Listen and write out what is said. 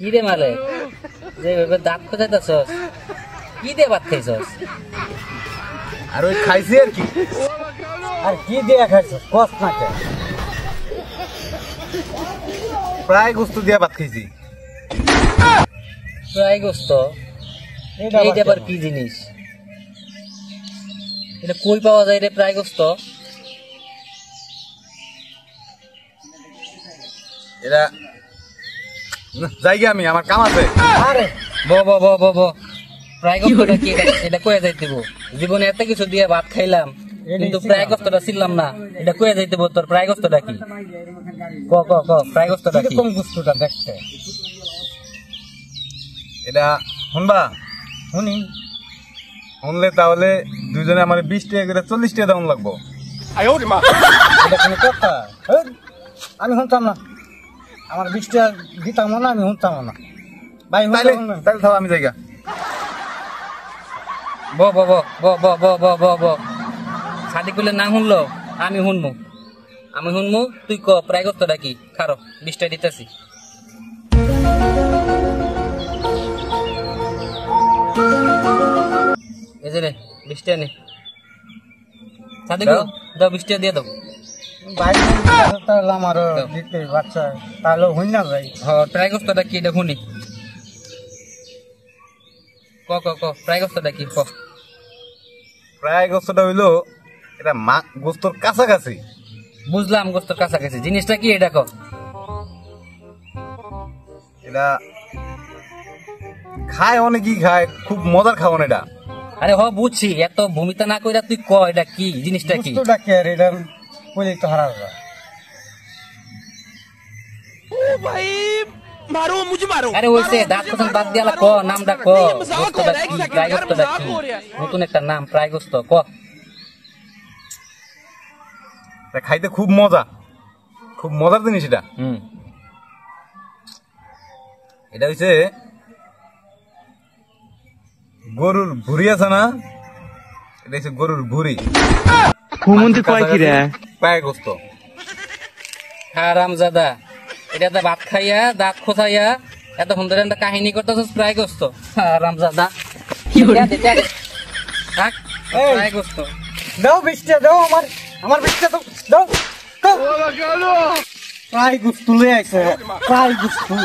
কি রে মালে যে দাঁত খোঁজাইতেছস কি দিয়ে ভাত খাইছস? আর ওই খাইছি আর কি। আর কি দিয়ে খাইছস কস না কে? প্রায় গোস্ত দিয়ে ভাত খাইছি। প্রায় গোস্ত? এইটা আবার কি জিনিস? এটা কই পাওয়া যায় রে প্রায় গোস্ত? এটা জায়গা আমি আমার কাম আছে। আরে ব ব ব ব ব প্রায় গোস্তটা কি? এটা কয়ে যাইতেব? জীবনে এত কিছু দিয়ে ভাত খাইলাম কিন্তু প্রায় গোস্তটা ছিলাম না। এটা কয়ে যাইতেব তোর প্রায় গোস্তটা কি? ক ক ক প্রায় গোস্তটা কি? কোন বস্তুটা দেখতে? এটা শুনবা? শুনি। শুনলে তাহলে দুজনে আমার 20 টাকা করে 40 টাকা দাম লাগবো। এটা কোনো কথা? হেই, আমি শুনতাম না। আমার 20 টাকা দিতাম না, আমি শুনতাম না। ভাই তাহলে শুনতাম না। তাহলে থাও আমি জায়গা। ব ব ব ব ব ব ব ব ব সাদিকুলের নাম শুনলো আমি শুনমু। আমি শুনমু, তুই ক প্রায় গোস্তটা কি? খারো 20 টাকা দিতেছি। এই যে রে 20 টাকা নে। সাদিকুল দাও 20 টাকা দিয়ে দাও। ভাই তাহলে আমার দিতে বাচ্চা তাহলে হই না ভাই। প্রায় গোস্তটা কি এটা শুনি। ক ক ক প্রায় গোস্তটা কি ক? প্রায় গোস্তটা হইলো এটা গোস্তর কাছাকাছি। বুঝলাম গোস্তর কাছাকাছি, জিনিসটা কি এটা ক? এটা খায় অনেকই খায়, খুব মজার খাওয়ান এটা। আরে বুঝছি, এত ভূমিকা না কইরা তুই ক এটা কি জিনিসটা কি? বস্তুটা কি আর এটা কইলে তো হারা যায়। আরে ওইসে দাঁত কথা বাদ দিয়ালা ক, নামটা ক। গোস্তটা কি? প্রায় গোস্তটা কি? নতুন একটা নাম প্রায় গোস্ত, ক। এটা খাইতে খুব মজা, খুব মজার জিনিস এটা। এটা হচ্ছে গরুর ভুঁড়ি আছে না, এটা হচ্ছে গরুর ভুঁড়ি। প্রায় গোস্ত। হারামজাদা, এটা তো ভাত খাইয়া দাঁত খোঁচাইয়া এত সুন্দর একটা কাহিনী করতেছিস প্রায় গোস্ত। হারামজাদা, থাক, প্রায় গোস্ত। দাও 20 টাকা দাও, আমার 20 টাকা দাও দাও। প্রায় গুস্তু লই আইছে, প্রায় গুস্তু।